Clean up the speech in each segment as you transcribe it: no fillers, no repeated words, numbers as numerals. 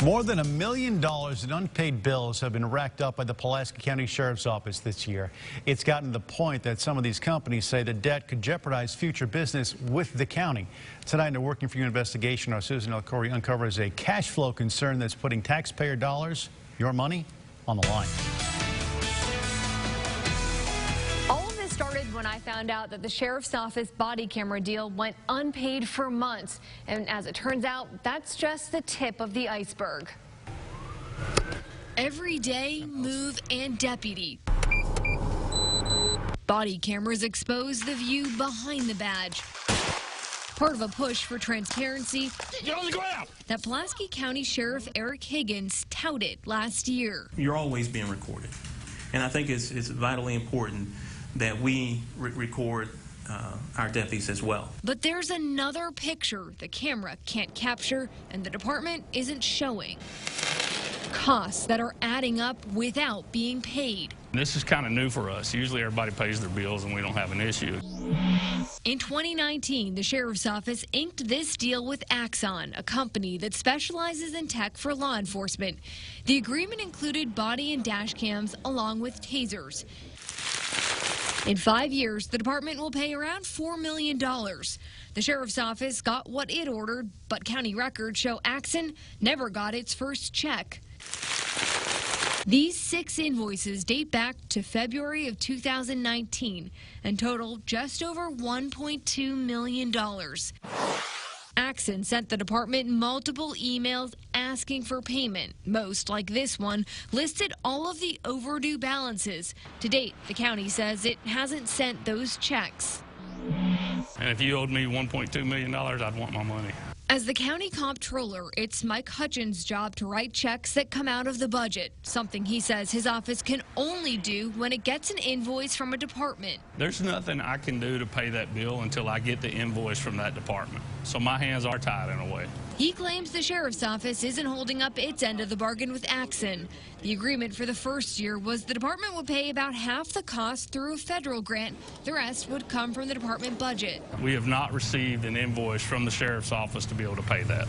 More than $1 million in unpaid bills have been racked up by the Pulaski County Sheriff's Office this year. It's gotten to the point that some of these companies say the debt could jeopardize future business with the county. Tonight in the Working For You investigation, our Susan Elkhoury uncovers a cash flow concern that's putting taxpayer dollars, your money, on the line. Started when I found out that the Sheriff's Office body camera deal went unpaid for months. And as it turns out, that's just the tip of the iceberg. Every day, move, and deputy. Body cameras expose the view behind the badge. Part of a push for transparency that Pulaski County Sheriff Eric Higgins touted last year. You're always being recorded. And I think it's vitally important that we record our deputies as well. But there's another picture the camera can't capture and the department isn't showing. Costs that are adding up without being paid. This is kind of new for us. Usually everybody pays their bills and we don't have an issue. In 2019, the Sheriff's Office inked this deal with Axon, a company that specializes in tech for law enforcement. The agreement included body and dash cams along with tasers. In 5 years, the department will pay around $4 million. The Sheriff's Office got what it ordered, but county records show Axon never got its first check. These 6 invoices date back to February of 2019 and total just over $1.2 million. Axon sent the department multiple emails asking for payment. Most, like this one, listed all of the overdue balances. To date, the county says it hasn't sent those checks. And if you owed me $1.2 million, I'd want my money. As the county comptroller, it's Mike Hutchins' job to write checks that come out of the budget, something he says his office can only do when it gets an invoice from a department. There's nothing I can do to pay that bill until I get the invoice from that department. So my hands are tied in a way. He claims the Sheriff's Office isn't holding up its end of the bargain with Axon. The agreement for the first year was the department would pay about half the cost through a federal grant. The rest would come from the department budget. We have not received an invoice from the Sheriff's Office to be able to pay that.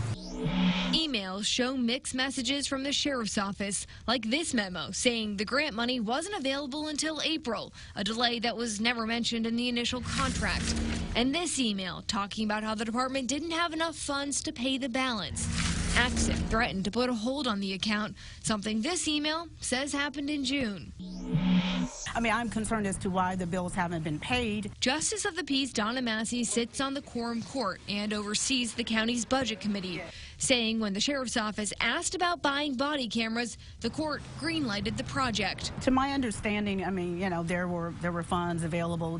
Emails show mixed messages from the Sheriff's Office, like this memo saying the grant money wasn't available until April, a delay that was never mentioned in the initial contract. And this email talking about how the department didn't have enough funds to pay the balance. Axon threatened to put a hold on the account, something this email says happened in June. I mean, I'm concerned as to why the bills haven't been paid. Justice of the Peace Donna Massey sits on the quorum court and oversees the county's budget committee, saying when the Sheriff's Office asked about buying body cameras, the court greenlighted the project. To my understanding, I mean, you know, there were funds available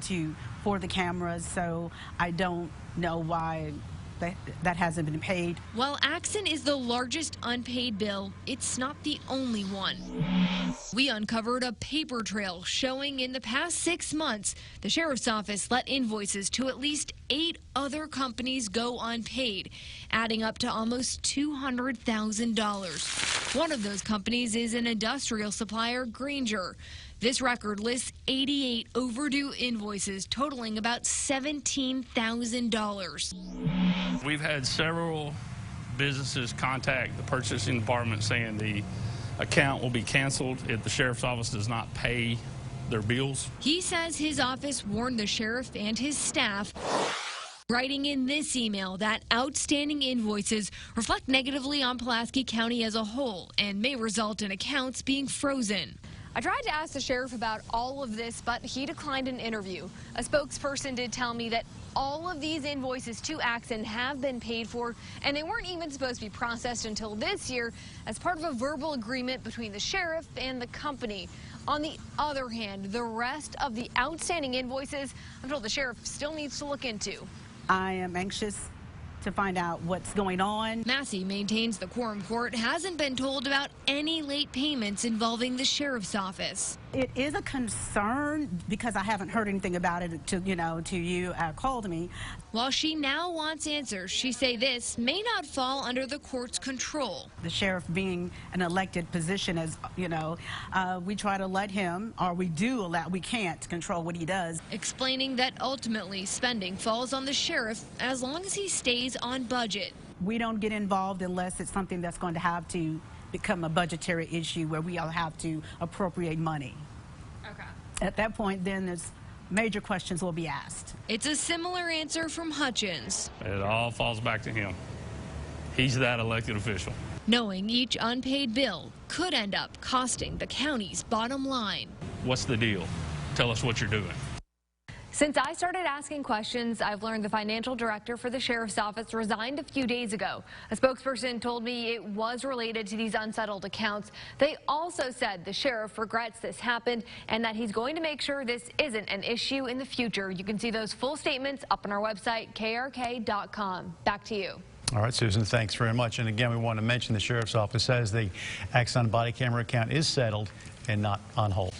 for the cameras, so I don't know why that hasn't been paid. While Axon is the largest unpaid bill, it's not the only one. We uncovered a paper trail showing in the past 6 months, the Sheriff's Office let invoices to at least 8 other companies go unpaid, adding up to almost $200,000. One of those companies is an industrial supplier, Granger. This record lists 88 overdue invoices totaling about $17,000. We've had several businesses contact the purchasing department saying the account will be canceled if the Sheriff's Office does not pay their bills. He says his office warned the sheriff and his staff, writing in this email that outstanding invoices reflect negatively on Pulaski County as a whole and may result in accounts being frozen. I tried to ask the sheriff about all of this, but he declined an interview. A spokesperson did tell me that all of these invoices to Axon have been paid for, and they weren't even supposed to be processed until this year as part of a verbal agreement between the sheriff and the company. On the other hand, the rest of the outstanding invoices, I'm told the sheriff still needs to look into. I am anxious to find out what's going on. Massey maintains the quorum court hasn't been told about any late payments involving the Sheriff's Office. It is a concern because I haven't heard anything about it till you called me. While she now wants answers, she say this may not fall under the court's control. The sheriff being an elected position, as we try to let him, or we can't control what he does. Explaining that ultimately spending falls on the sheriff as long as he stays on budget. we don't get involved unless it's something that's going to have to become a budgetary issue where we all have to appropriate money. Okay. At that point, then there's major questions will be asked. It's a similar answer from Hutchins. It all falls back to him. He's that elected official. Knowing each unpaid bill could end up costing the county's bottom line. What's the deal? Tell us what you're doing. Since I started asking questions, I've learned the financial director for the sheriff's office resigned a few days ago. A spokesperson told me it was related to these unsettled accounts. They also said the sheriff regrets this happened and that he's going to make sure this isn't an issue in the future. You can see those full statements up on our website, krk.com. Back to you. All right, Susan, thanks very much. And again, we want to mention the sheriff's office says the Axon body camera account is settled and not on hold.